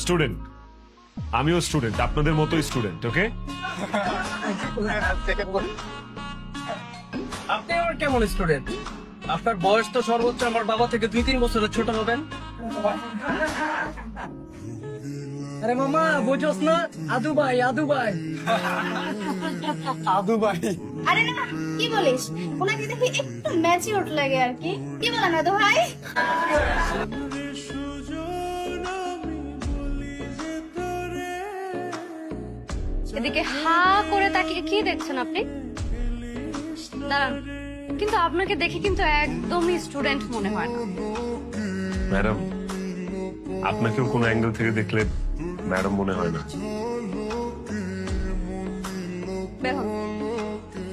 Student, আমিও student, আপনাদের মতোই স্টুডেন্ট। ওকে, আপনি আমার কেমন স্টুডেন্ট? আপনার বয়স তো সর্বোচ্চ আমার বাবা থেকে 2-3 বছরের ছোট হবেন। আরে মামা বুঝোস না, আদু ভাই আদু ভাই। আদু ভাই আরে না, কি বলিস? ওনাকে দেখে একটু ম্যাচিউরড লাগে আর কি। কি বলেন না তো ভাই? এদিকে হা করে তাকিয়ে কি দেখছেন আপনি? দাঁড়ান, কিন্তু আপনাকে দেখে কিন্তু একদমই স্টুডেন্ট মনে হয় না। ম্যাডাম, আপনাকেও কোনো অ্যাঙ্গেল থেকে দেখলে ম্যাডাম মনে হয় না। বের হন,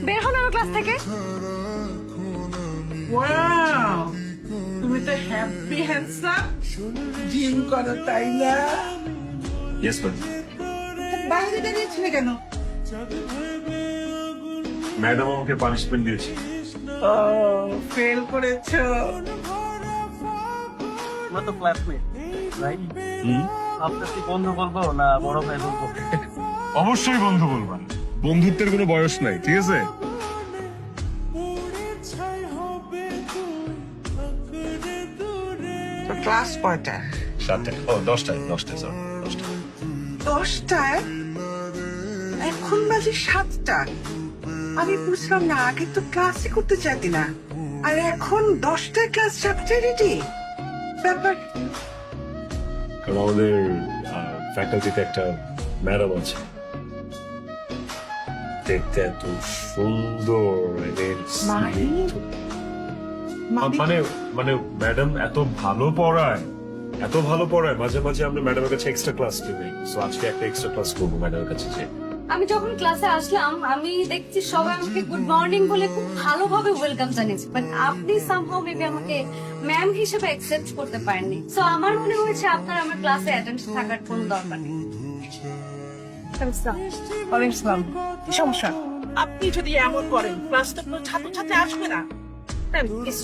বের হন আমার ক্লাস থেকে। ওয়াও, তুমি তো হ্যাপি হ্যান্ডসাম, জিম করো তাই না? Yes ma'am. বাইরে দাঁড়িয়েছিলে কেন? ম্যাডাম আমাকে পানিশমেন্ট দিয়েছে। ও, ফেল করেছো। আমরা তো ক্লাসমেট, রাইট? আপনার কি বন্ধু বলবো না বড় ভাই বলবো? অবশ্যই বন্ধু বলবেন, বন্ধুত্বের কোনো বয়স নাই, ঠিক আছে? তো ক্লাস কয়টা? 7টায়, ও 10টায়, 10টায়, সরি 10টায়। 10টায়? এখন বাজে 7টা। আমি বুঝলাম না, আগে তো ক্লাসই করতে চাইতি না, আর এখন 10টায় ক্লাস 7টায় রেডি। ব্যাপার কারণ আমাদের ফ্যাকাল্টিতে একটা ম্যাডাম আছে, দেখতে এত সুন্দর, মাহি? মানে মানে ম্যাডাম এত ভালো পড়ায়, এত ভালো পড়ায়, মাঝে মাঝে আমরা ম্যাডামের কাছে এক্সট্রা ক্লাস নিই। সো আজকে একটা এক্সট্রা ক্লাস করবো ম্যাডামের কাছে। যে আমি যখন ক্লাসে আসলাম, আমি দেখছি সবাই আমাকে গুড মর্নিং বলে খুব ভালোভাবে ওয়েলকাম জানিয়েছে, বাট আপনি সামহাউ মেবি আমাকে ম্যাম হিসেবে অ্যাকসেপ্ট করতে পারেননি। সো আমার মনে হয়েছে আপনার আমার ক্লাসে অ্যাটেন্ড থাকার কোনো দরকার নেই। কি সমস্যা? আপনি যদি এমন করেন, ক্লাসে তো কোনো ছাত্রছাত্রী আসবে না।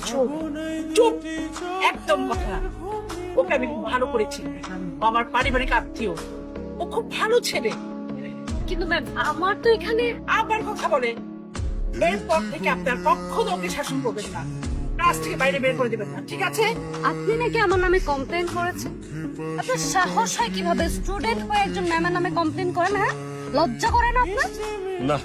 চুপ চুপ, একদম কথা না। ওকে আমি খুব ভালো করেছি, আমার পারিবারিক আত্মীয়, ও খুব ভালো ছেলে। কিন্তু ম্যাম, আমার তো এখানে আবার কথা বলে, এরপর থেকে আপনার কখনো ওকে শাসন করবেন না, ক্লাস থেকে বাইরে বের করে দেবেন না, ঠিক আছে? আপনি নাকি আমার নামে কমপ্লেন করেছেন। আপনার সাহস হয় কিভাবে স্টুডেন্ট হয়ে একজন ম্যামের নামে কমপ্লেন করেন? হ্যাঁ, লজ্জা করে না আপনার? না,